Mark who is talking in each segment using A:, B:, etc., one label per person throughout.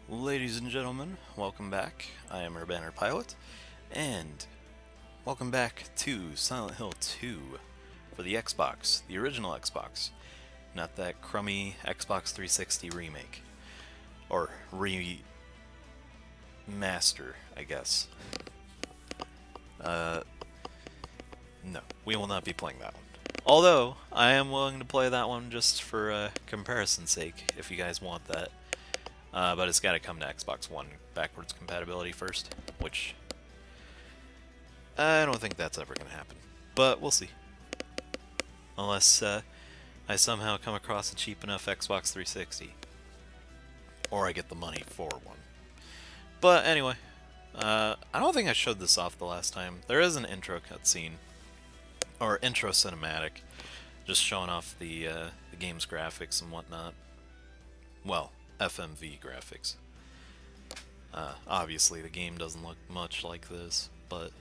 A: Ladies and gentlemen, welcome back. I am Urbanner Pilot, and welcome back to Silent Hill 2 for the Xbox, the original Xbox, not that crummy Xbox 360 remake. Or remaster, I guess. Uh, no, we will not be playing that one. Although, I am willing to play that one just for comparison's sake, if you guys want that. But it's got to come to Xbox One backwards compatibility first, which I don't think that's ever going to happen. But we'll see. Unless I somehow come across a cheap enough Xbox 360. Or I get the money for one. But anyway, I don't think I showed this off the last time. There is an intro cutscene, or intro cinematic, just showing off the game's graphics and whatnot. Well, FMV graphics. Obviously, the game doesn't look much like this, but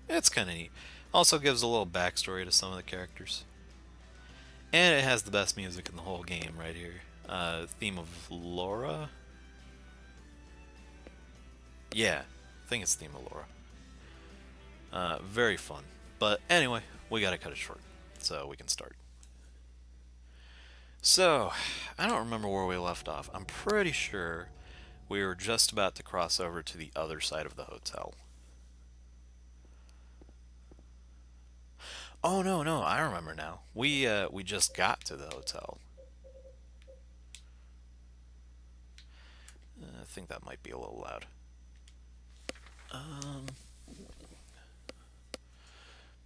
A: it's kind of neat. Also gives a little backstory to some of the characters. And it has the best music in the whole game right here. Theme of Laura? Yeah, I think it's Theme of Laura. Very fun. But anyway, we gotta cut it short, so we can start. So, I don't remember where we left off. I'm pretty sure we were just about to cross over to the other side of the hotel. Oh no, no, I remember now. We just got to the hotel. I think that might be a little loud. Let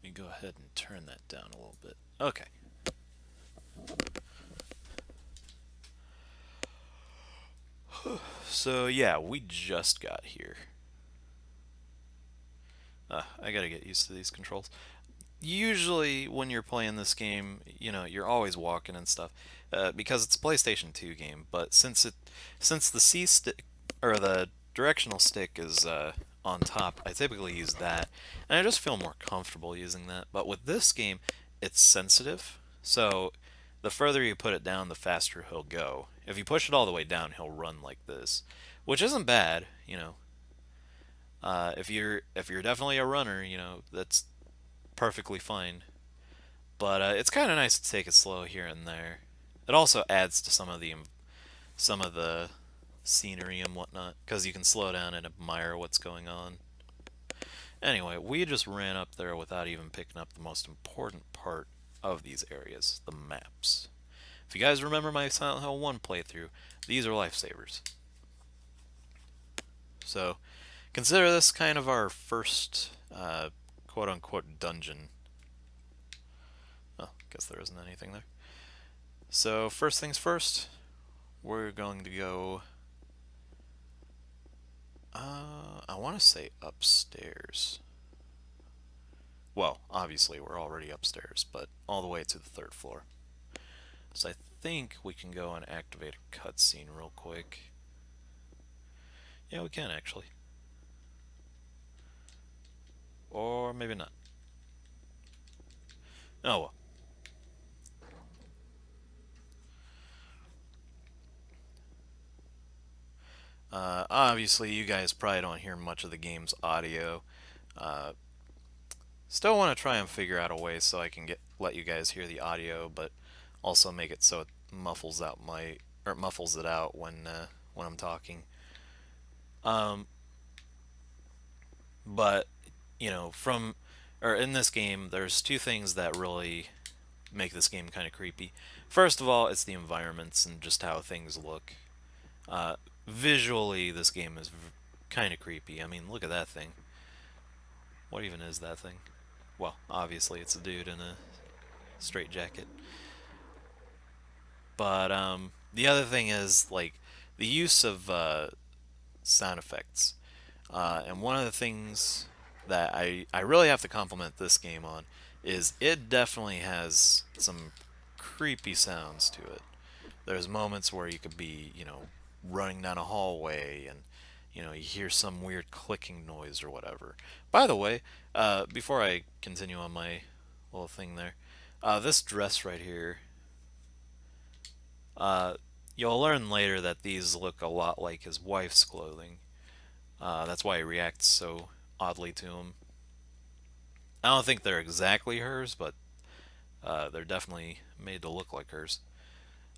A: me go ahead and turn that down a little bit. Okay. So yeah, we just got here. I gotta get used to these controls. Usually, when you're playing this game, you're always walking and stuff, because it's a PlayStation 2 game. But since the C stick or the directional stick is on top, I typically use that, and I just feel more comfortable using that. But with this game, it's sensitive, so the further you put it down, the faster he'll go. If you push it all the way down, he'll run like this, which isn't bad. If you're definitely a runner, that's perfectly fine. But it's kind of nice to take it slow here and there. It also adds to some of the scenery and whatnot, because you can slow down and admire what's going on. Anyway, we just ran up there without even picking up the most important part of these areas, the maps. If you guys remember my Silent Hill 1 playthrough, these are lifesavers. So, consider this kind of our first quote-unquote dungeon. Oh, guess there isn't anything there. So, first things first, we're going to go, I want to say upstairs. Well, obviously we're already upstairs, but all the way to the third floor. So I think we can go and activate a cutscene real quick. Yeah, we can actually. Or maybe not. Oh well. Obviously, you guys probably don't hear much of the game's audio. Uh, Still want to try and figure out a way so I can let you guys hear the audio, but also make it so it muffles it out when I'm talking. Um, but from or in this game, there's two things that really make this game kind of creepy. First of all, it's the environments and just how things look. Uh, Visually, this game is kind of creepy. I mean, look at that thing. What even is that thing? Well, obviously it's a dude in a straight jacket. But the other thing is like the use of sound effects. And one of the things that I really have to compliment this game on is it definitely has some creepy sounds to it. There's moments where you could be, running down a hallway and, you hear some weird clicking noise or whatever. By the way, before I continue on my little thing there, this dress right here, uh, You'll learn later that these look a lot like his wife's clothing. That's why he reacts so oddly to him. I don't think they're exactly hers, but they're definitely made to look like hers.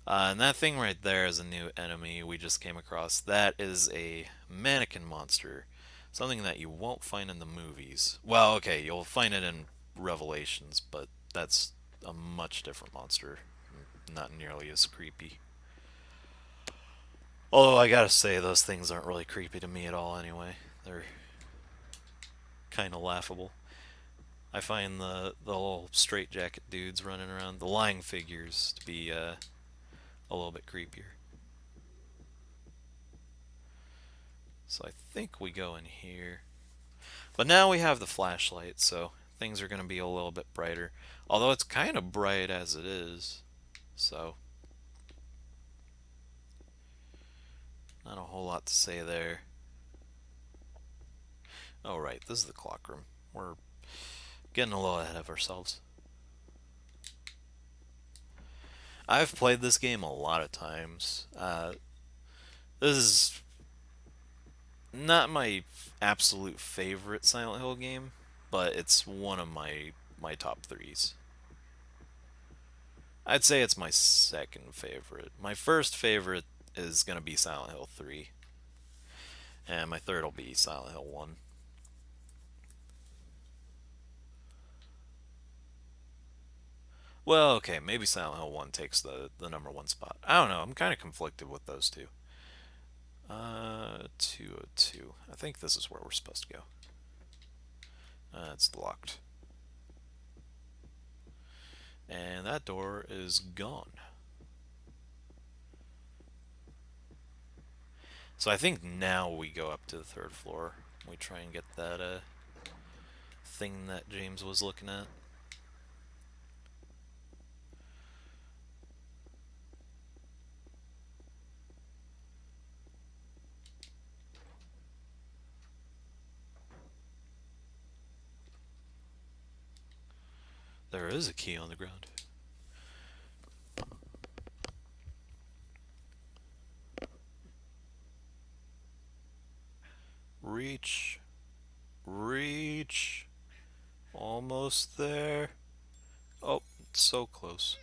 A: And that thing right there is a new enemy we just came across. That is a mannequin monster. Something that you won't find in the movies. Well, okay, you'll find it in Revelations, but that's a much different monster. Not nearly as creepy. Although I gotta say, those things aren't really creepy to me at all anyway. They're kind of laughable. I find the little straitjacket dudes running around, the lying figures, to be a little bit creepier. So I think we go in here. But now we have the flashlight, so things are going to be a little bit brighter. Although it's kind of bright as it is. So, not a whole lot to say there. Oh, right, this is the clock room. We're getting a little ahead of ourselves. I've played this game a lot of times. This is not my absolute favorite Silent Hill game, but it's one of my top threes. I'd say it's my second favorite. My first favorite is gonna be Silent Hill 3, and my third will be Silent Hill 1. Well, okay, maybe Silent Hill 1 takes the number one spot. I don't know, I'm kind of conflicted with those two. 202. I think this is where we're supposed to go. It's locked. And that door is gone. So I think now we go up to the third floor. We try and get that thing that James was looking at. There is a key on the ground. Reach. Reach. Almost there. Oh, it's so close.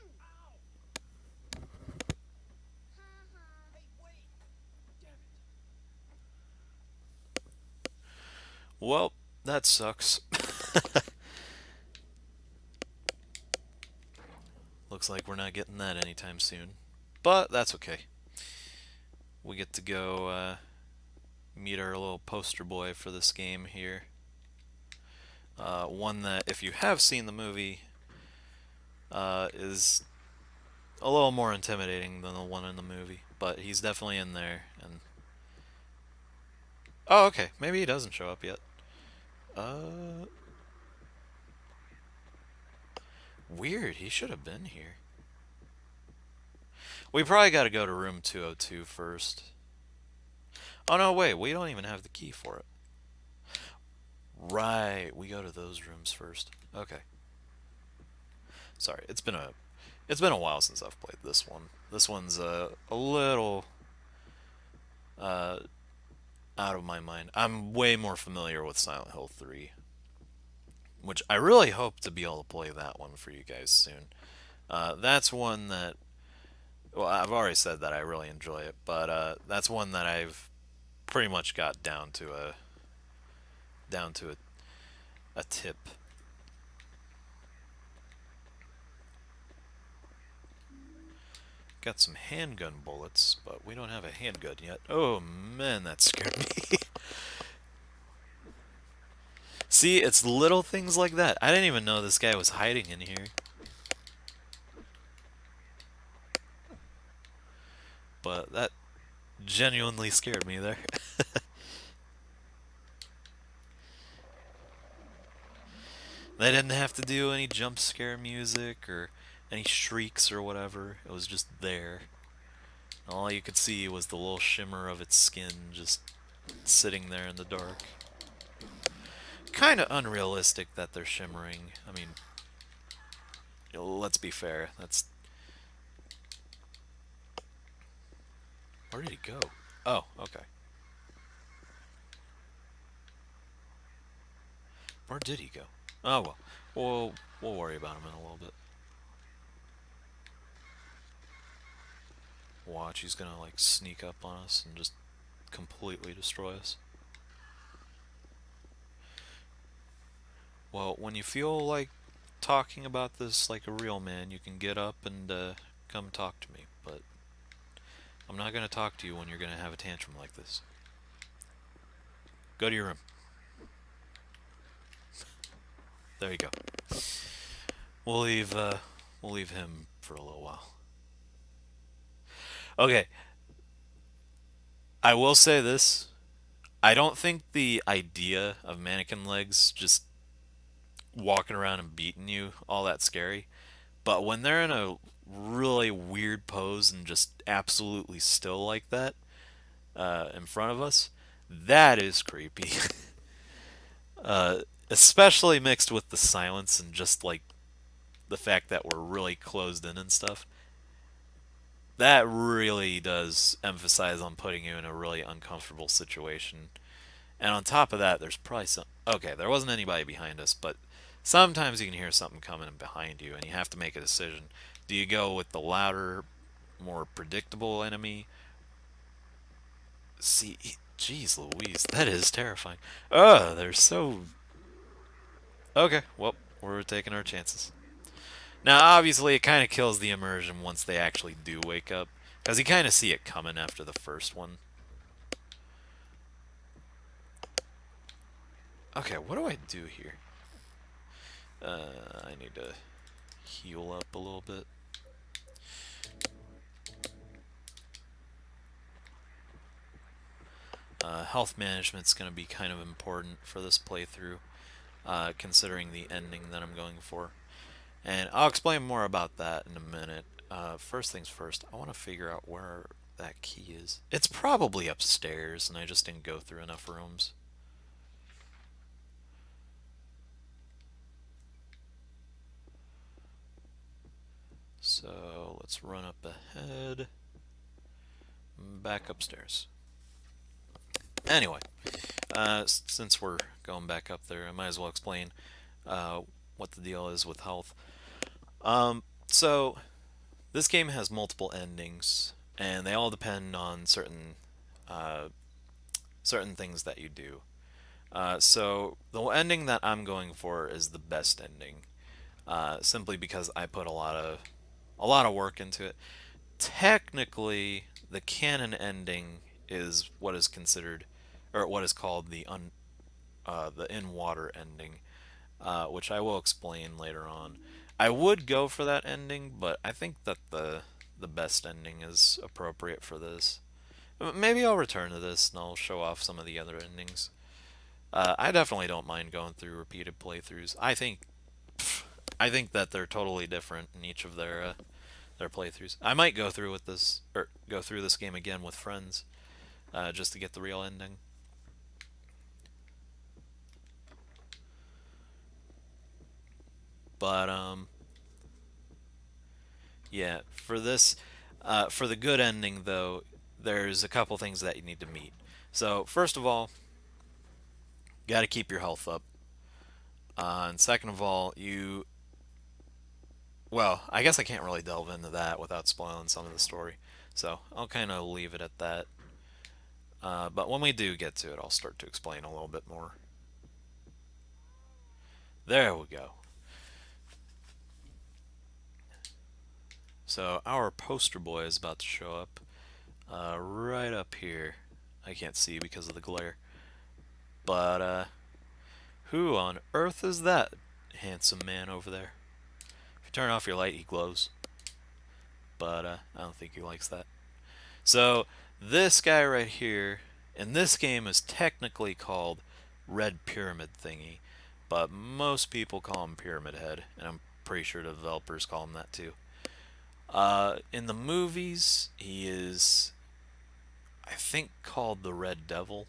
A: Well, that sucks. Looks like we're not getting that anytime soon. But that's okay. We get to go meet our little poster boy for this game here. One that, if you have seen the movie, is a little more intimidating than the one in the movie. But he's definitely in there. And oh, okay. Maybe he doesn't show up yet. Uh, Weird. He should have been here. We probably got to go to room 202 first. Oh no, wait. We don't even have the key for it. Right. We go to those rooms first. Okay. Sorry. It's been a while since I've played this one. This one's a little uh, out of my mind. I'm way more familiar with Silent Hill 3, which I really hope to be able to play that one for you guys soon. That's one that, well, I've already said that I really enjoy it, but that's one that I've pretty much got down to a tip. Got some handgun bullets, but we don't have a handgun yet. Oh man, that scared me. See, it's little things like that. I didn't even know this guy was hiding in here. But that genuinely scared me there. They didn't have to do any jump scare music or any shrieks or whatever. It was just there. All you could see was the little shimmer of its skin just sitting there in the dark. Kind of unrealistic that they're shimmering. I mean, let's be fair. Where did he go? Oh, okay. Where did he go? Oh well. We'll worry about him in a little bit. Watch, he's gonna like sneak up on us and just completely destroy us. Well, when you feel like talking about this like a real man, you can get up and come talk to me. But I'm not gonna talk to you when you're gonna have a tantrum like this. Go to your room. There you go. We'll leave. We'll leave him for a little while. Okay. I will say this. I don't think the idea of mannequin legs just walking around and beating you all that scary. But when they're in a really weird pose and just absolutely still like that in front of us, that is creepy. uh, Especially mixed with the silence and just like the fact that we're really closed in and stuff. That really does emphasize on putting you in a really uncomfortable situation. And on top of that, there's probably some. Okay, there wasn't anybody behind us, but sometimes you can hear something coming behind you, and you have to make a decision. Do you go with the louder, more predictable enemy? See, jeez Louise, that is terrifying. Ugh, they're so. Okay, well, we're taking our chances. Now, obviously, it kind of kills the immersion once they actually do wake up, because you kind of see it coming after the first one. Okay, what do I do here? I need to heal up a little bit. Health management's going to be kind of important for this playthrough, considering the ending that I'm going for. And I'll explain more about that in a minute. First things first, I want to figure out where that key is. It's probably upstairs, and I just didn't go through enough rooms. So let's run up ahead, back upstairs. Anyway, since we're going back up there, I might as well explain what the deal is with health. So this game has multiple endings, and they all depend on uh, certain things that you do. So the ending that I'm going for is the best ending, simply because I put a lot of work into it. Technically, the canon ending is what is considered, or what is called the in water ending, which I will explain later on. I would go for that ending, but I think that the best ending is appropriate for this. Maybe I'll return to this and I'll show off some of the other endings. I definitely don't mind going through repeated playthroughs. I think that they're totally different in each of their playthroughs. I might go through with this or go through this game again with friends, just to get the real ending. But yeah, for the good ending though, there's a couple things that you need to meet. So first of all, you got to keep your health up. And second of all, well, I guess I can't really delve into that without spoiling some of the story. So I'll kind of leave it at that. But when we do get to it, I'll start to explain a little bit more. There we go. So our poster boy is about to show up right up here. I can't see because of the glare. But who on earth is that handsome man over there? If you turn off your light, he glows. But I don't think he likes that. So this guy right here in this game is technically called Red Pyramid Thingy, but most people call him Pyramid Head, and I'm pretty sure the developers call him that too. In the movies, he is, I think, called the Red Devil,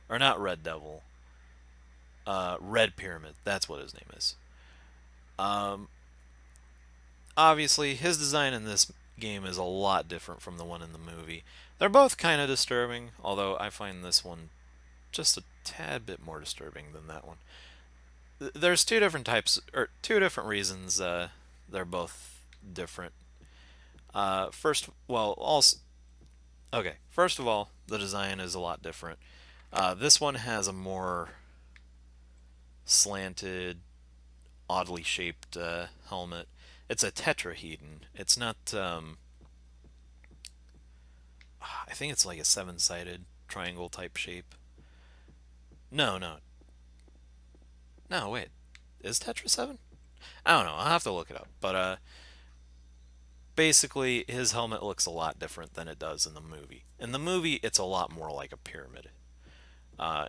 A: or not Red Devil, Red Pyramid. That's what his name is. Um, Obviously, his design in this game is a lot different from the one in the movie. They're both kind of disturbing, although I find this one just a tad bit more disturbing than that one. There's two different types, or two different reasons they're both different. First, well, also, okay, first of all, the design is a lot different. This one has a more slanted, oddly shaped helmet. It's a tetrahedron. It's not, I think it's like a seven sided triangle type shape. No, no, no, wait. Is Tetra 7? I don't know. I'll have to look it up. But basically, his helmet looks a lot different than it does in the movie. In the movie, it's a lot more like a pyramid.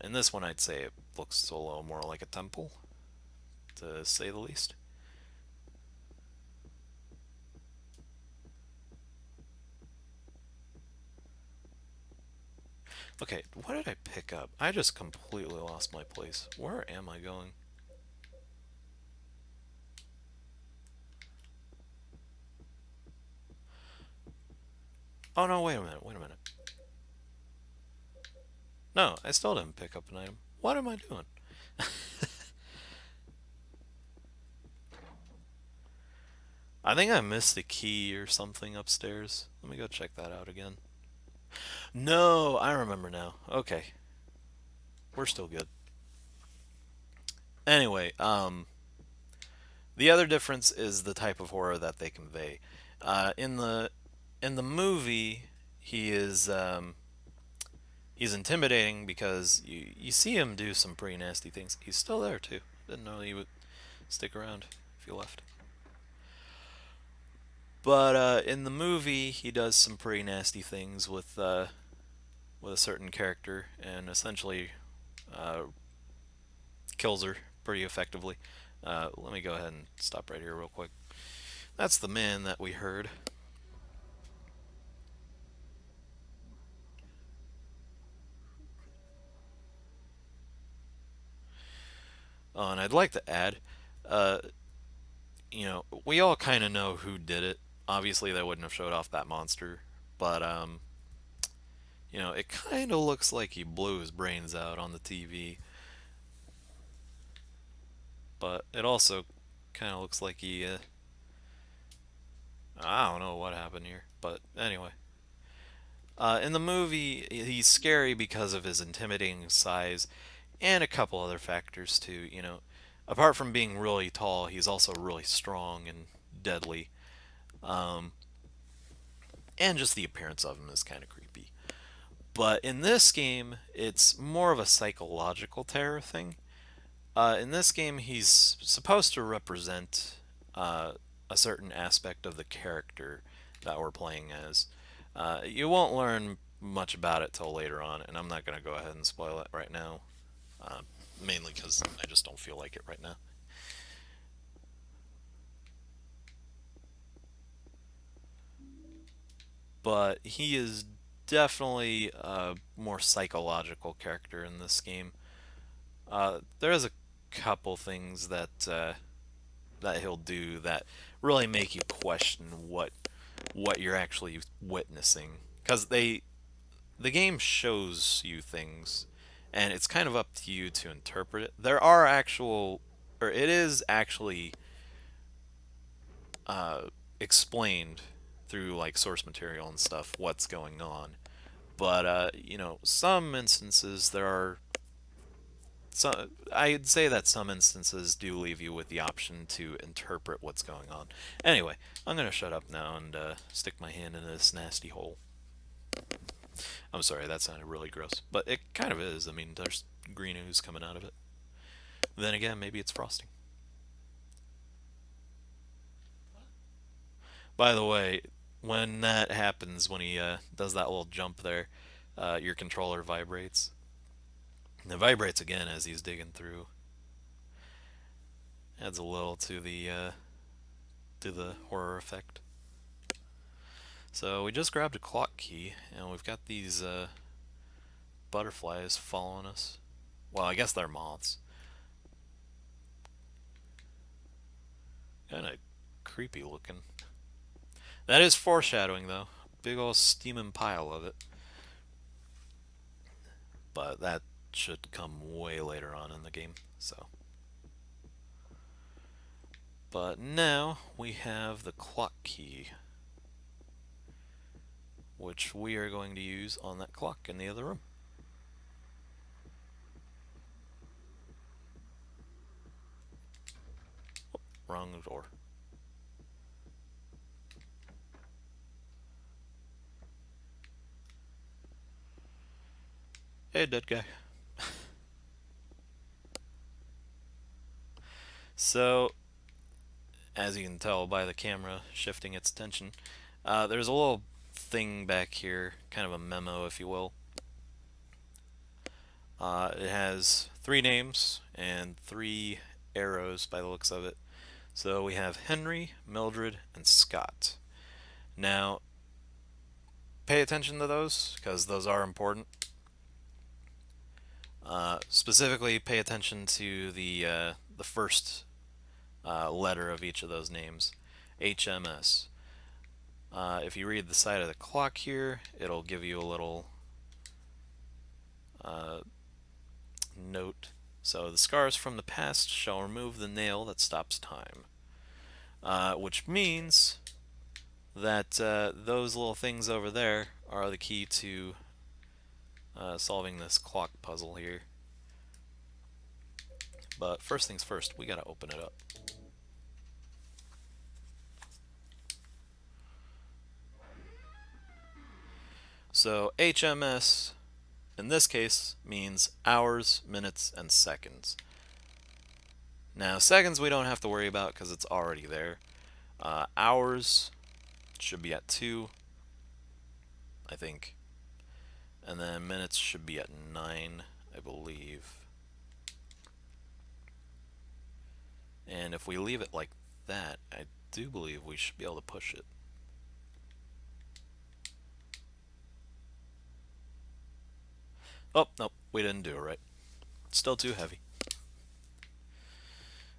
A: In this one, I'd say it looks a little more like a temple, to say the least. Okay, what did I pick up? I just completely lost my place. Where am I going? Oh no, wait a minute, wait a minute. No, I still didn't pick up an item. What am I doing? I think I missed a key or something upstairs. Let me go check that out again. No, I remember now. Okay, we're still good. Anyway, the other difference is the type of horror that they convey. In the movie, he is he's intimidating because you see him do some pretty nasty things. He's still there too. Didn't know he would stick around if you left. But in the movie, he does some pretty nasty things with a certain character and essentially uh, kills her pretty effectively. Let me go ahead and stop right here real quick. That's the man that we heard. Oh, and I'd like to add, uh, we all kind of know who did it. Obviously, they wouldn't have showed off that monster, but it kind of looks like he blew his brains out on the TV. But it also kind of looks like I don't know what happened here. But anyway, in the movie, he's scary because of his intimidating size and a couple other factors too. Apart from being really tall, he's also really strong and deadly. Um, and just the appearance of him is kind of creepy. But in this game, it's more of a psychological terror thing. In this game, he's supposed to represent a certain aspect of the character that we're playing as. You won't learn much about it till later on, and I'm not going to go ahead and spoil it right now, uh, mainly because I just don't feel like it right now. But he is definitely a more psychological character in this game. There is a couple things that he'll do that really make you question what you're actually witnessing, because the game shows you things, and it's kind of up to you to interpret it. There are actual, or it is actually uh, explained through like source material and stuff what's going on. But some instances there are. So I'd say that some instances do leave you with the option to interpret what's going on. Anyway, I'm gonna shut up now and stick my hand in this nasty hole. I'm sorry, that sounded really gross, but it kind of is. I mean, there's green ooze coming out of it. Then again, maybe it's frosting. By the way, when that happens, when he does that little jump there, your controller vibrates. And it vibrates again as he's digging through. Adds a little to the horror effect. So we just grabbed a clock key, and we've got these butterflies following us. Well, I guess they're moths. Kind of creepy looking. That is foreshadowing, though. Big old steaming pile of it. but that should come way later on in the game. So, but now we have the clock key, which we are going to use on that clock in the other room. Oh, wrong door. Hey, dead guy. So, as you can tell by the camera shifting its attention, there's a little thing back here, kind of a memo, if you will. It has 3 names and 3 arrows by the looks of it. So we have Henry, Mildred, and Scott. Now, pay attention to those because those are important. Specifically, pay attention to the first letter of each of those names, HMS. If you read the side of the clock here, it'll give you a little note. So the scars from the past shall remove the nail that stops time. Which means that those little things over there are the key to solving this clock puzzle here. But first things first, we gotta open it up. So HMS in this case means hours, minutes, and seconds. Now seconds we don't have to worry about because it's already there. Hours should be at 2, I think. And then minutes should be at 9, I believe. And if we leave it like that, I do believe we should be able to push it. Oh, nope, we didn't do it right. Still too heavy.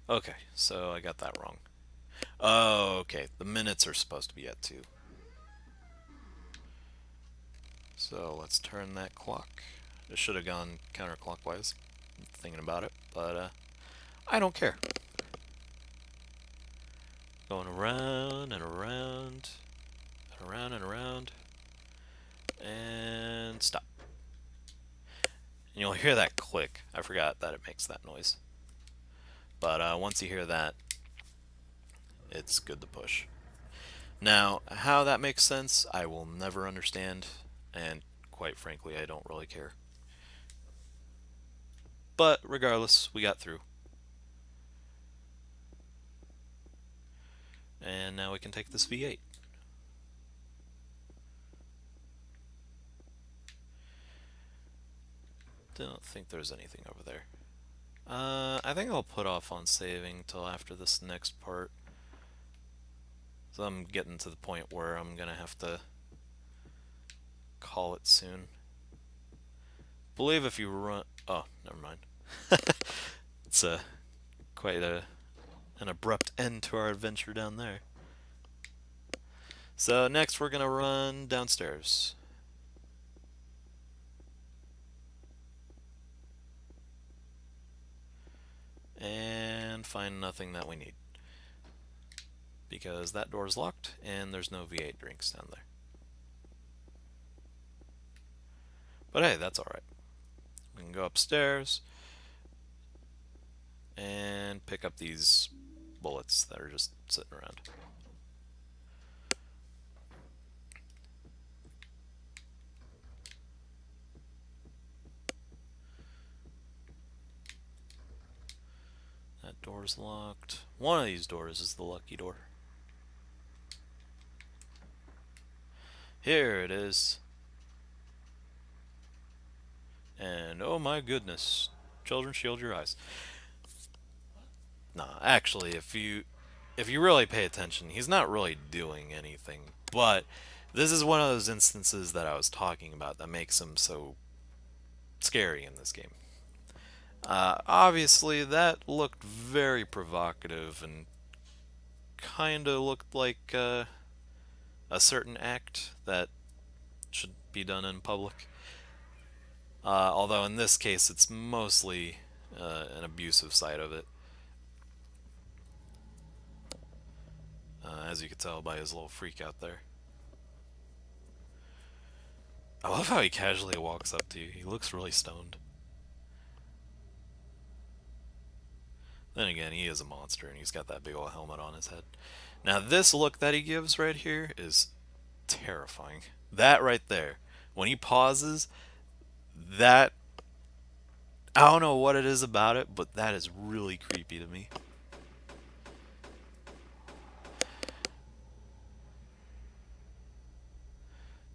A: Okay, so I got that wrong. Oh, okay, the minutes are supposed to be at 2. So let's turn that clock. It should have gone counterclockwise, thinking about it, but I don't care. Going around and around, and around and around, and stop. And you'll hear that click. I forgot that it makes that noise. But once you hear that, it's good to push. Now, how that makes sense, I will never understand, and quite frankly, I don't really care. But regardless, we got through. And now we can take this V8. Don't think there's anything over there. I think I'll put off on saving till after this next part. So I'm getting to the point where I'm gonna have to call it soon. Believe if you run... Oh, never mind. It's quite an abrupt end to our adventure down there. So next we're gonna run downstairs. And find nothing that we need. Because that door's locked and there's no V8 drinks down there. But hey, that's alright. We can go upstairs and pick up these bullets that are just sitting around. That door's locked. One of these doors is the lucky door. Here it is. And oh my goodness, children, shield your eyes. Nah, actually, if you really pay attention, he's not really doing anything. But this is one of those instances that I was talking about that makes him so scary in this game. Obviously, that looked very provocative and kind of looked like a certain act that should be done in public. Although in this case, it's mostly an abusive side of it, as you can tell by his little freak out there. I love how he casually walks up to you. He looks really stoned. Then again, he is a monster and he's got that big old helmet on his head. Now, this look that he gives right here is terrifying. That right there, when he pauses, that I don't know what it is about it, but that is really creepy to me.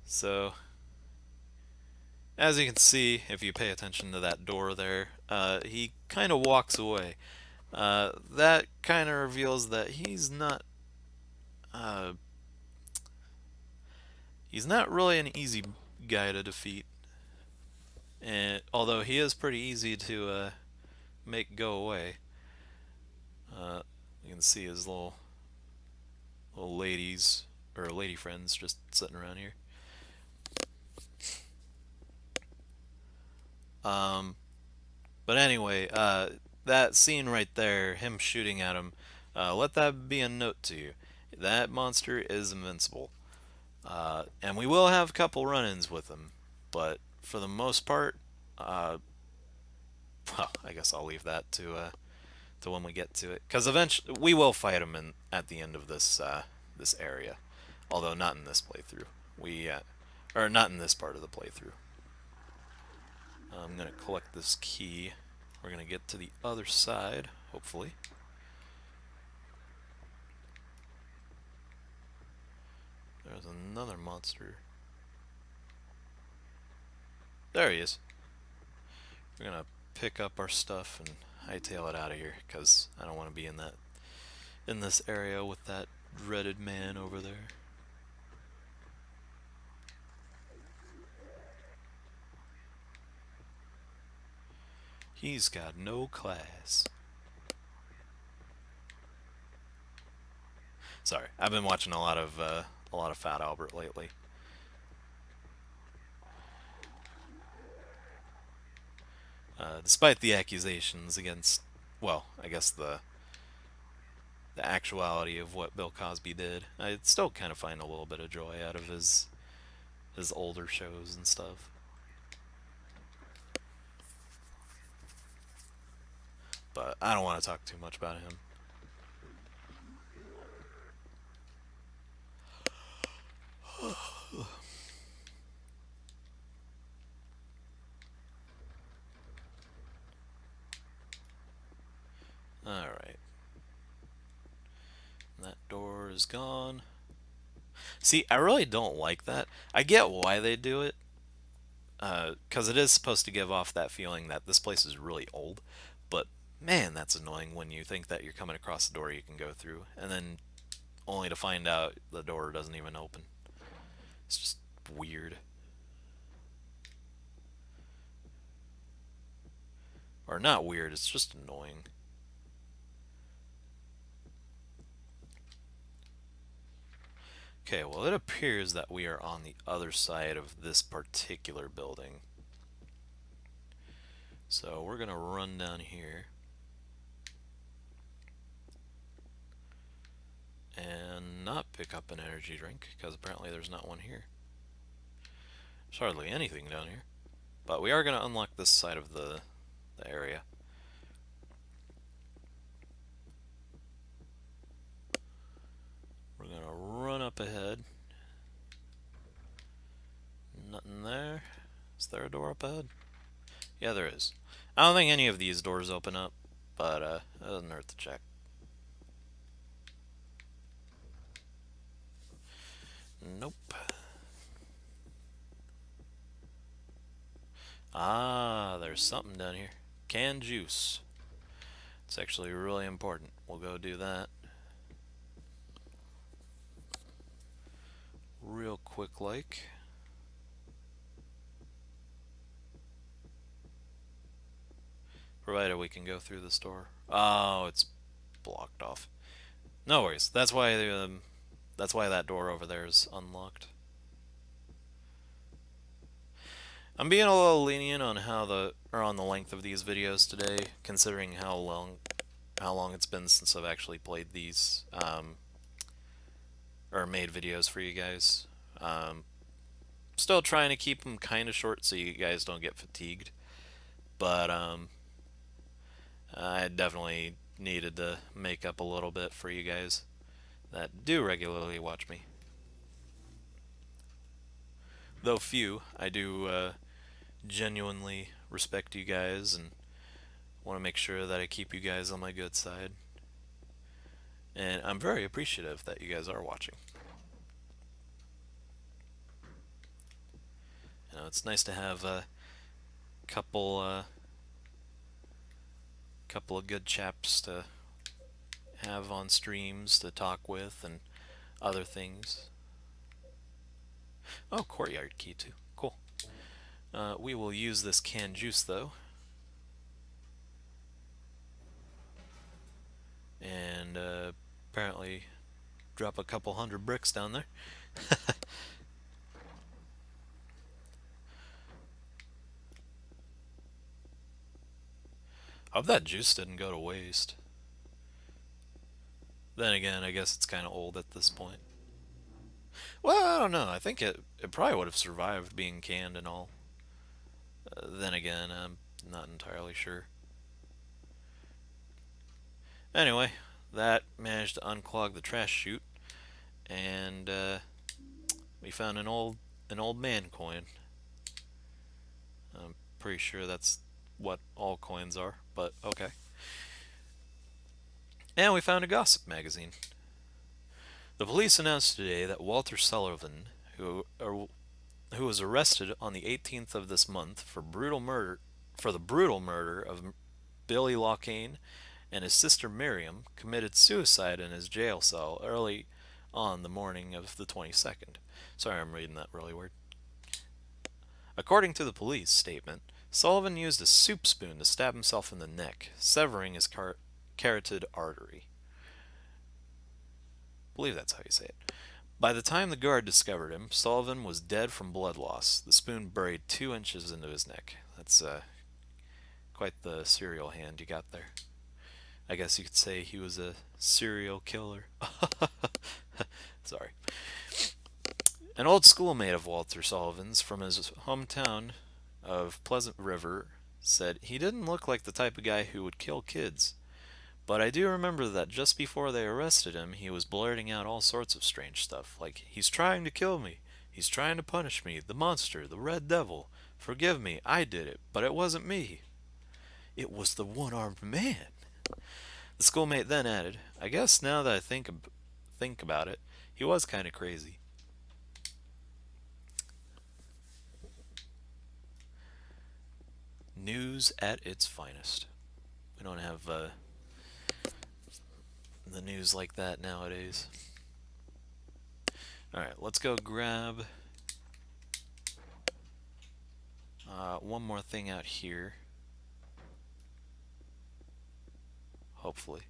A: So, as you can see, if you pay attention to that door there, he kind of walks away. That kind of reveals that uh, he's not really an easy guy to defeat. And although he is pretty easy to make go away, uh, you can see his little ladies or lady friends just sitting around here. Um, but anyway, that scene right there, him shooting at him, let that be a note to you. That monster is invincible. And we will have a couple run-ins with him, but for the most part, uh, well, I guess I'll leave that to when we get to it, because eventually we will fight him in at the end of this area, although not in this playthrough. Or not in this part of the playthrough. I'm gonna collect this key. We're gonna get to the other side, hopefully. There's another monster. There he is. We're gonna pick up our stuff and hightail it out of here because I don't want to be in this area with that dreaded man over there. He's got no class. Sorry, I've been watching a lot of Fat Albert lately. Despite the accusations against, well, I guess the actuality of what Bill Cosby did, I still kind of find a little bit of joy out of his older shows and stuff. But I don't want to talk too much about him. Alright. That door is gone. See, I really don't like that. I get why they do it, because it is supposed to give off that feeling that this place is really old. But man, that's annoying when you think that you're coming across a door you can go through, and then only to find out the door doesn't even open. It's just weird. Or not weird, it's just annoying. Okay, well, it appears that we are on the other side of this particular building. So we're going to run down here. And not pick up an energy drink, because apparently there's not one here. There's hardly anything down here. But we are going to unlock this side of the area. We're going to run up ahead. Nothing there. Is there a door up ahead? Yeah, there is. I don't think any of these doors open up, but it doesn't hurt to check. Nope. Ah, there's something down here. Canned juice. It's actually really important. We'll go do that. Real quick like. Provided we can go through this door. Oh, it's blocked off. No worries. That's why that door over there is unlocked. I'm being a little lenient on on the length of these videos today, considering how long it's been since I've actually played these or made videos for you guys. Um, Still trying to keep them kind of short so you guys don't get fatigued, but I definitely needed to make up a little bit for you guys that do regularly watch me. Though few, I do genuinely respect you guys and want to make sure that I keep you guys on my good side. And I'm very appreciative that you guys are watching. You know, it's nice to have a couple couple of good chaps to have on streams to talk with and other things. Oh, courtyard key too. Cool. We will use this canned juice though, and apparently drop a couple hundred bricks down there. Hope that juice didn't go to waste. Then again, I guess it's kind of old at this point. Well, I don't know. I think it probably would have survived being canned and all. Then again, I'm not entirely sure. Anyway, that managed to unclog the trash chute, and we found an old man coin. I'm pretty sure that's what all coins are, but okay. And we found a gossip magazine. The police announced today that Walter Sullivan, who was arrested on the 18th of this month for the brutal murder of Billy Locane and his sister Miriam, committed suicide in his jail cell early on the morning of the 22nd. Sorry, I'm reading that really weird. According to the police statement, Sullivan used a soup spoon to stab himself in the neck, severing his carotid artery. I believe that's how you say it. By the time the guard discovered him, Sullivan was dead from blood loss, the spoon buried 2 inches into his neck. That's quite the serial hand you got there. I guess you could say he was a serial killer. Sorry. An old schoolmate of Walter Sullivan's from his hometown of Pleasant River said he didn't look like the type of guy who would kill kids. But I do remember that just before they arrested him, he was blurting out all sorts of strange stuff, like, "He's trying to kill me. He's trying to punish me. The monster, the red devil. Forgive me, I did it, but it wasn't me. It was the one-armed man." The schoolmate then added, "I guess now that I think about it, he was kind of crazy." News at its finest. We don't have the news like that nowadays. Alright, let's go grab one more thing out here. Hopefully.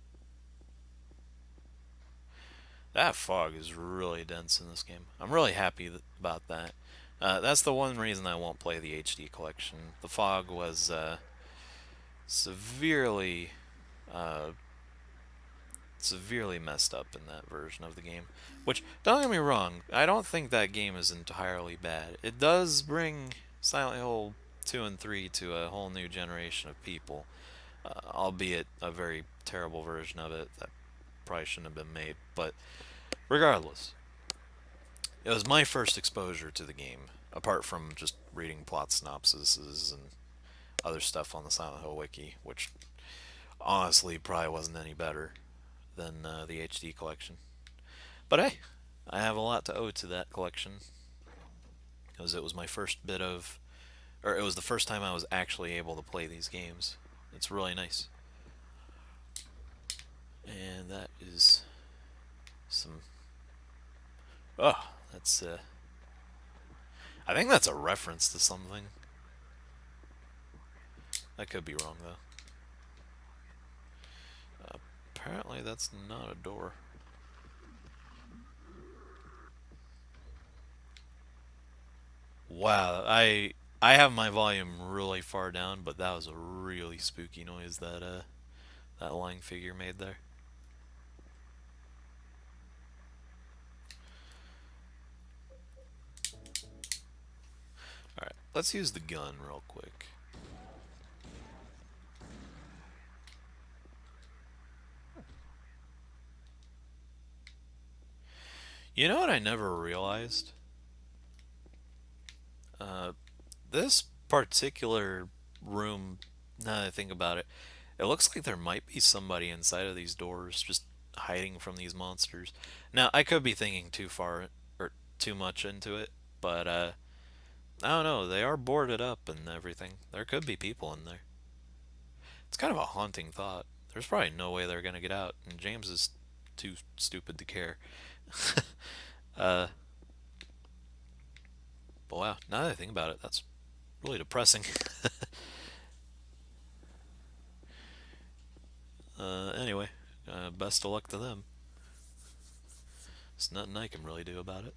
A: That fog is really dense in this game. I'm really happy about that. That's the one reason I won't play the HD collection. The fog was severely, uh, severely messed up in that version of the game. Which, don't get me wrong, I don't think that game is entirely bad. It does bring Silent Hill 2 and 3 to a whole new generation of people, albeit a very terrible version of it that probably shouldn't have been made. But regardless, it was my first exposure to the game, apart from just reading plot synopsises and other stuff on the Silent Hill wiki, which honestly probably wasn't any better than the HD collection. But hey, I have a lot to owe to that collection, because it was my first bit of, or it was the first time I was actually able to play these games. It's really nice. And that is some. Oh, that's I think that's a reference to something. I could be wrong though. Apparently that's not a door. Wow, I I have my volume really far down, but that was a really spooky noise that that lying figure made there. All right, let's use the gun real quick. You know what I never realized? Uh, this particular room, now that I think about it, it looks like there might be somebody inside of these doors just hiding from these monsters. Now, I could be thinking too far or too much into it, but I don't know. They are boarded up and everything. There could be people in there. It's kind of a haunting thought. There's probably no way they're going to get out, and James is too stupid to care. uh, but wow, now that I think about it, that's really depressing. Anyway, best of luck to them. There's nothing I can really do about it.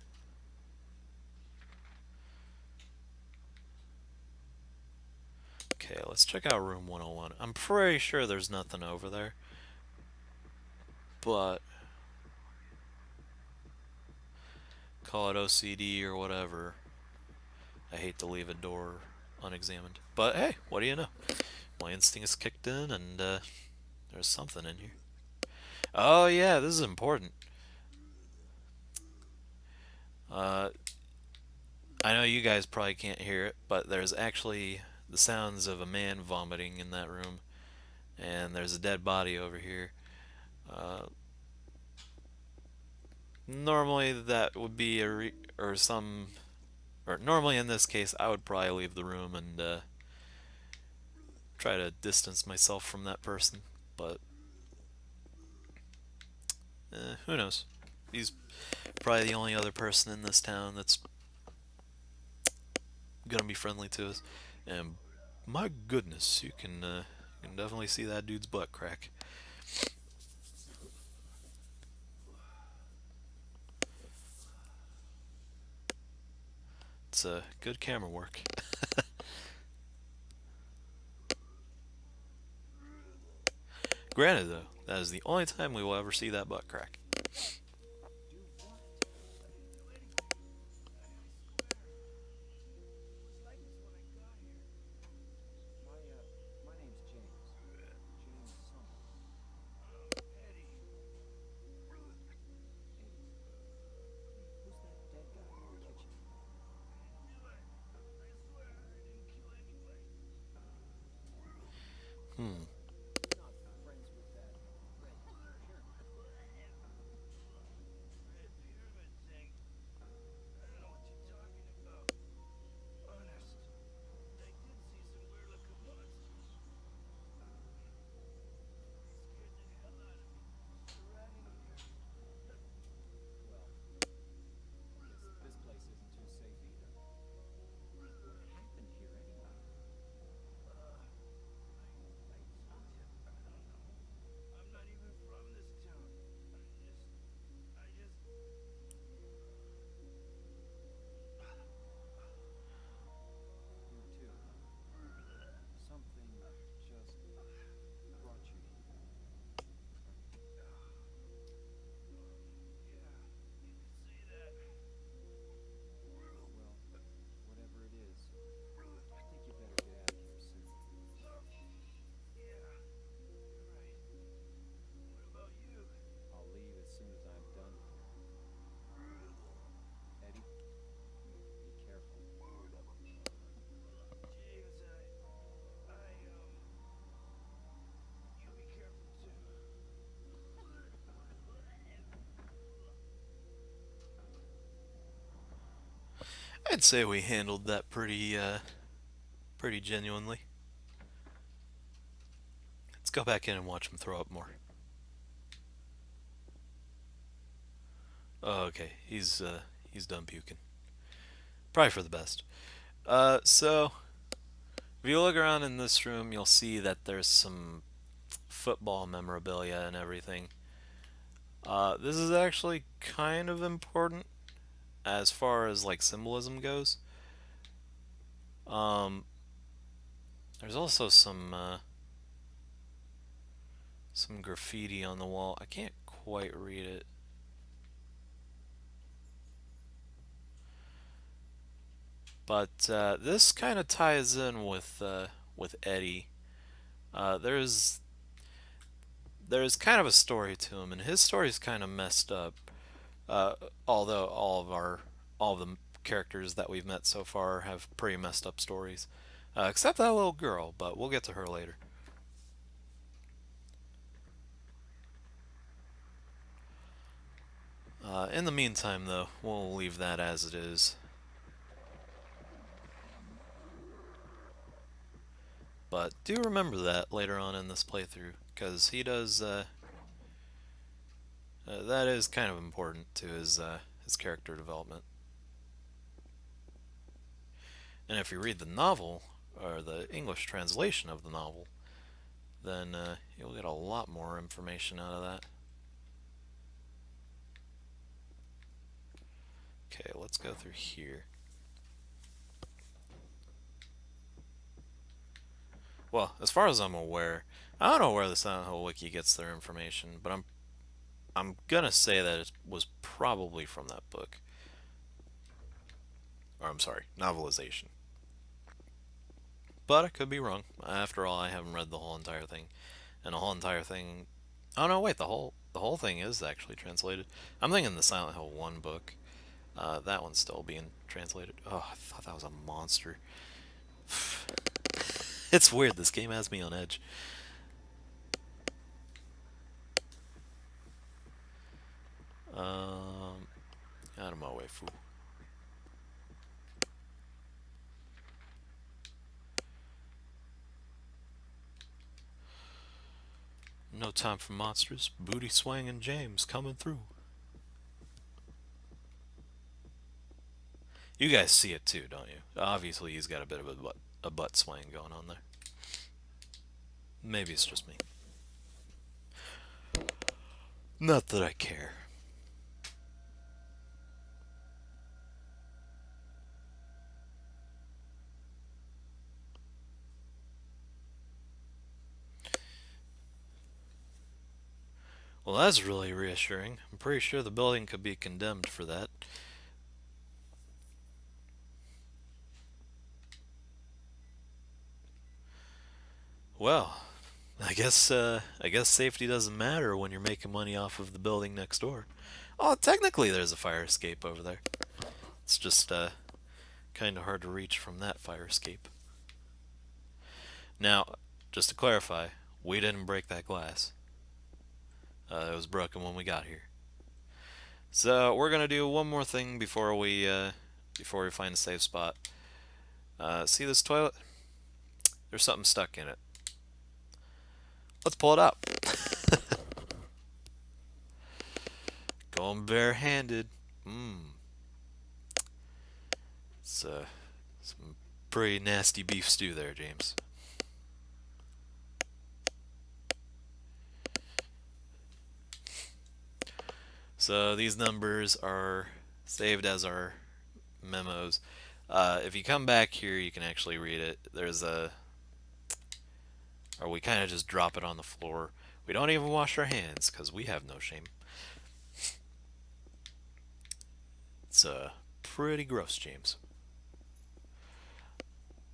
A: Okay, let's check out room 101. I'm pretty sure there's nothing over there, but call it OCD or whatever. I hate to leave a door unexamined. But hey, what do you know? My instincts kicked in and there's something in here. Oh yeah, this is important. Uh, I know you guys probably can't hear it, but there's actually the sounds of a man vomiting in that room, and there's a dead body over here. Uh, Normally that would be or some or normally in this case I would probably leave the room and try to distance myself from that person, but who knows? He's probably the only other person in this town that's gonna be friendly to us, and my goodness, you can definitely see that dude's butt crack. It's good camera work. Granted, though, that is the only time we will ever see that butt crack. Hmm. I'd say we handled that pretty genuinely. Let's go back in and watch him throw up more. Oh, okay. He's done puking. Probably for the best. So if you look around in this room, you'll see that there's some football memorabilia and everything. This is actually kind of important as far as like symbolism goes. Um, there's also some graffiti on the wall. I can't quite read it. But this kind of ties in with Eddie. There's kind of a story to him, and his story is kind of messed up. Uh, although all of the characters that we've met so far have pretty messed up stories, except that little girl. But we'll get to her later. In the meantime, though, we'll leave that as it is. But do remember that later on in this playthrough, because he does. That is kind of important to his character development. And if you read the novel or the English translation of the novel, then you'll get a lot more information out of that. Okay, let's go through here. Well, as far as I'm aware, I don't know where the Silent Hill Wiki gets their information, but I'm gonna say that it was probably from that book. Or I'm sorry, novelization. But I could be wrong. After all, I haven't read the whole entire thing, and the whole entire thing. Oh no, wait, the whole thing is actually translated. I'm thinking the Silent Hill 1 book. That one's still being translated. Oh, I thought that was a monster. It's weird. This game has me on edge. Um, Out of my way, fool. No time for monsters. Booty swinging James coming through. You guys see it too, don't you? Obviously, he's got a bit of a butt swing going on there. Maybe it's just me. Not that I care. Well, that's really reassuring. I'm pretty sure the building could be condemned for that. Well, I guess safety doesn't matter when you're making money off of the building next door. Oh, technically there's a fire escape over there. It's just kind of hard to reach from that fire escape. Now, just to clarify, we didn't break that glass. It was broken when we got here. So we're gonna do one more thing before we find a safe spot. See this toilet? There's something stuck in it. Let's pull it out. Going barehanded. Mmm. It's some pretty nasty beef stew there, James. So these numbers are saved as our memos. If you come back here, you can actually read it. Or we kind of just drop it on the floor. We don't even wash our hands because we have no shame. It's pretty gross, James.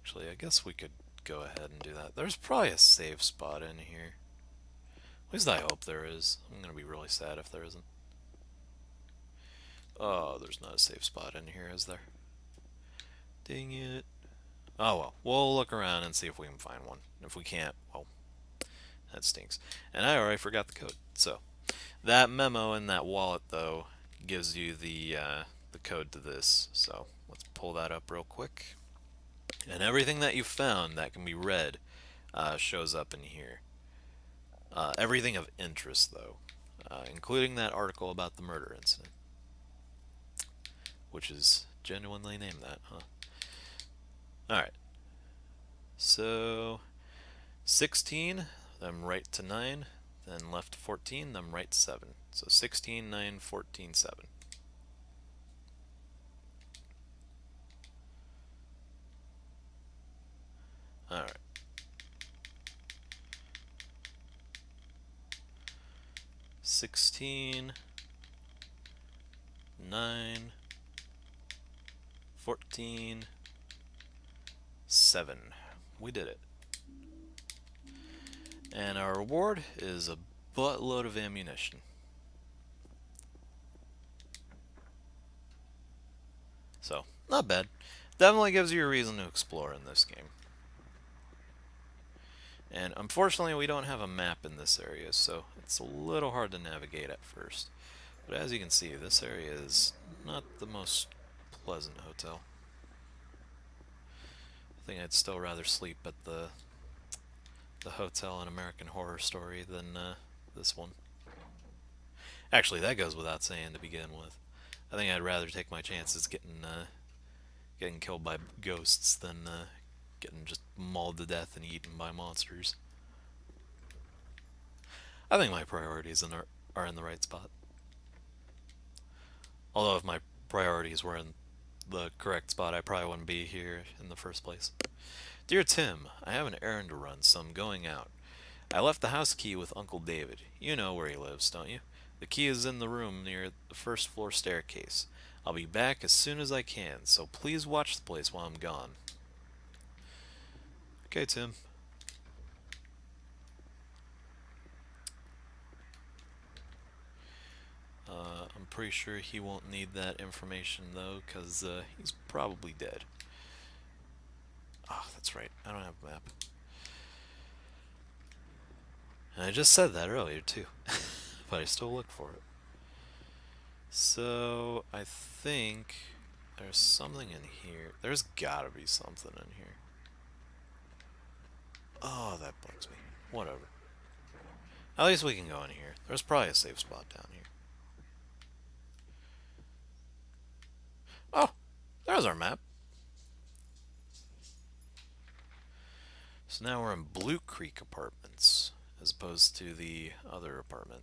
A: Actually, I guess we could go ahead and do that. There's probably a save spot in here. At least I hope there is. I'm gonna be really sad if there isn't. Oh, there's not a safe spot in here, is there? Dang it. Oh well, we'll look around and see if we can find one. If we can't, well, that stinks. And I already forgot the code. So, that memo in that wallet, though, gives you the code to this. So, let's pull that up real quick. And everything that you found that can be read shows up in here. Everything of interest, though, including that article about the murder incident, which is genuinely named that, huh? Alright, so 16, then right to 9, then left to 14, then right to 7. So 16, 9, 14, 7. Alright. 16, 9, 14, 7. We did it. And our reward is a buttload of ammunition. So, not bad. Definitely gives you a reason to explore in this game. And unfortunately, we don't have a map in this area, so it's a little hard to navigate at first. But as you can see, this area is not the most pleasant hotel. I think I'd still rather sleep at the hotel in American Horror Story than this one. Actually, that goes without saying to begin with. I think I'd rather take my chances getting killed by ghosts than getting just mauled to death and eaten by monsters. I think my priorities are in the right spot. Although if my priorities were in the correct spot, I probably wouldn't be here in the first place. Dear Tim, I have an errand to run, so I'm going out. I left the house key with Uncle David. You know where he lives, don't you? The key is in the room near the first floor staircase. I'll be back as soon as I can, so please watch the place while I'm gone. Okay, Tim. I'm pretty sure he won't need that information, though, because he's probably dead. Ah, that's right. I don't have a map. And I just said that earlier, too. But I still look for it. So, I think there's something in here. There's gotta be something in here. Oh, that bugs me. Whatever. At least we can go in here. There's probably a safe spot down here. Oh, there's our map. So now we're in Blue Creek Apartments, as opposed to the other apartment.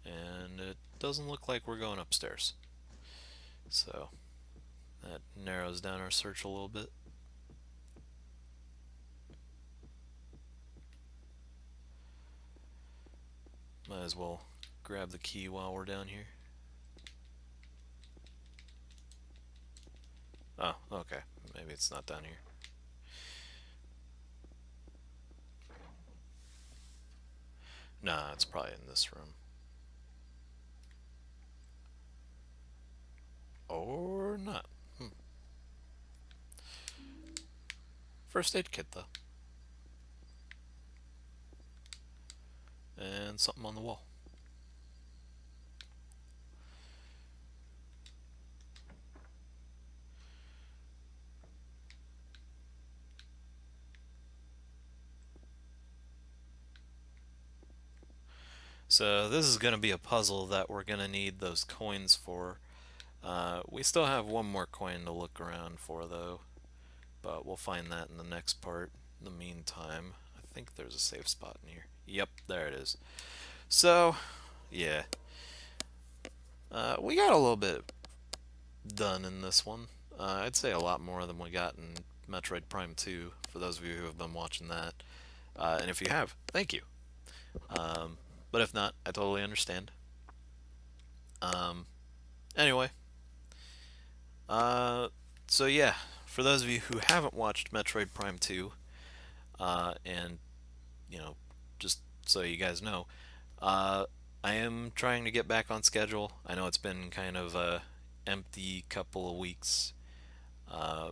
A: And it doesn't look like we're going upstairs. So, that narrows down our search a little bit. Might as well grab the key while we're down here. Oh, okay. Maybe it's not down here. Nah, it's probably in this room. Or not. First aid kit, though. And something on the wall. So this is going to be a puzzle that we're going to need those coins for. We still have one more coin to look around for, though. But we'll find that in the next part. In the meantime, I think there's a safe spot in here. Yep, there it is. So, yeah. We got a little bit done in this one. I'd say a lot more than we got in Metroid Prime 2, for those of you who have been watching that. And if you have, thank you. But if not, I totally understand. Um, anyway, so yeah, for those of you who haven't watched Metroid Prime 2, and, you know, just so you guys know, I am trying to get back on schedule. I know it's been kind of a empty couple of weeks, uh,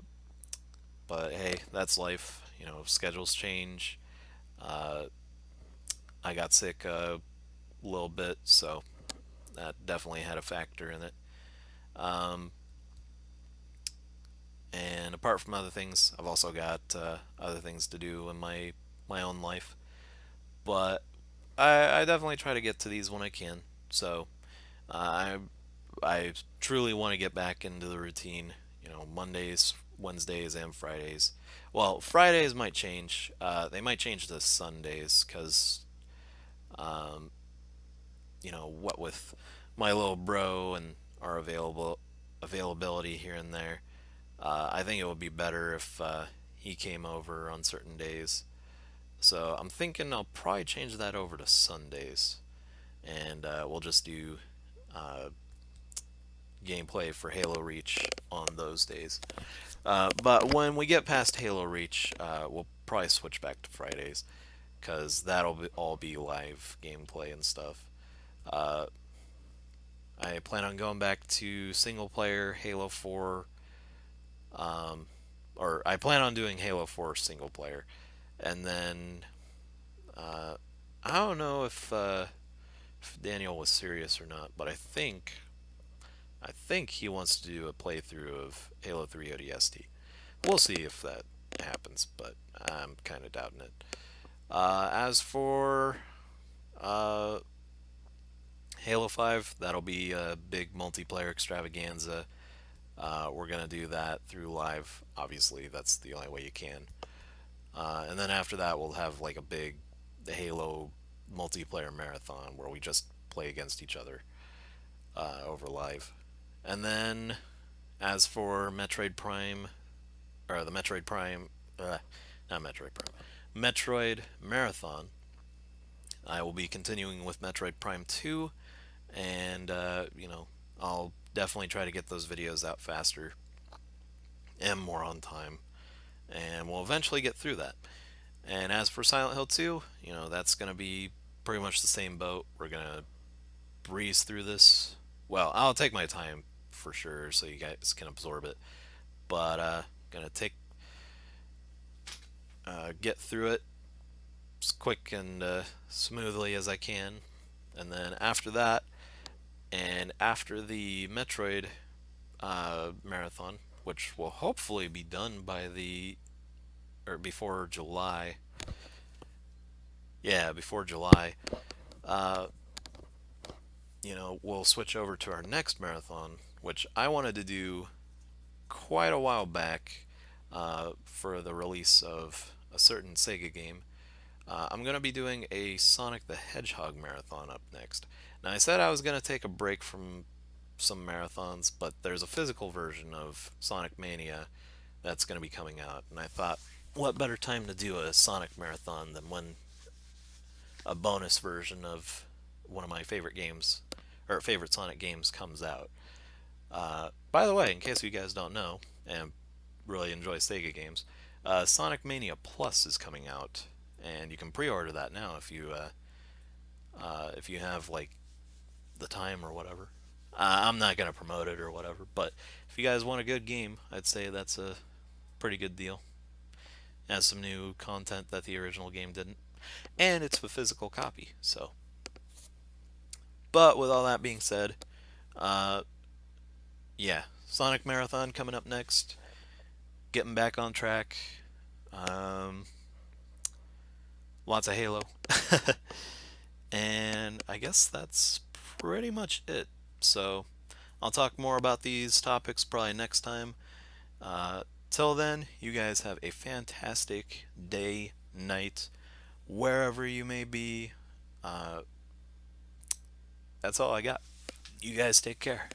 A: but hey, that's life. You know, schedules change. Uh, I got sick a little bit, so that definitely had a factor in it. Um, and apart from other things, I've also got other things to do in my own life. But I definitely try to get to these when I can. So I I truly want to get back into the routine. You know, Mondays, Wednesdays, and Fridays. Well, Fridays might change. They might change to Sundays because, um, you know, what with my little bro and our availability here and there. I think it would be better if he came over on certain days. So I'm thinking I'll probably change that over to Sundays, and we'll just do uh, gameplay for Halo Reach on those days. But when we get past Halo Reach, we'll probably switch back to Fridays because all be live gameplay and stuff. Uh, I plan on going back to single player Halo 4, um, or I plan on doing Halo 4 single player, and then uh, I don't know if Daniel was serious or not, but I think he wants to do a playthrough of Halo 3 ODST. We'll see if that happens, but I'm kind of doubting it. As for uh, Halo 5, that'll be a big multiplayer extravaganza. We're going to do that through live. Obviously, that's the only way you can. And then after that, we'll have like a big Halo multiplayer marathon where we just play against each other over live. And then, as for Metroid Prime, or the Metroid Prime, not Metroid Prime, Metroid Marathon, I will be continuing with Metroid Prime 2, and, I'll definitely try to get those videos out faster and more on time, and we'll eventually get through that. And as for Silent Hill 2, that's going to be pretty much the same boat. We're going to breeze through this. Well, I'll take my time for sure so you guys can absorb it. But gonna get through it as quick and smoothly as I can. And then after that, and after the Metroid marathon, which will hopefully be done by the or before July. Yeah, before July. Uh, we'll switch over to our next marathon, which I wanted to do quite a while back for the release of a certain Sega game. I'm going to be doing a Sonic the Hedgehog marathon up next. Now, I said I was going to take a break from some marathons, but there's a physical version of Sonic Mania that's going to be coming out, and I thought, what better time to do a Sonic marathon than when a bonus version of one of my favorite games, or favorite Sonic games, comes out. By the way, in case you guys don't know, and really enjoy Sega games, Sonic Mania Plus is coming out, and you can pre-order that now if you have like the time or whatever. I'm not gonna promote it or whatever, but if you guys want a good game, I'd say that's a pretty good deal. It has some new content that the original game didn't, and it's a physical copy. So, but with all that being said, uh, yeah, Sonic Marathon coming up next. Getting back on track. Um, Lots of Halo. And I guess that's pretty much it. So I'll talk more about these topics probably next time. Till then, you guys have a fantastic day, night, wherever you may be. Uh, that's all I got. You guys take care.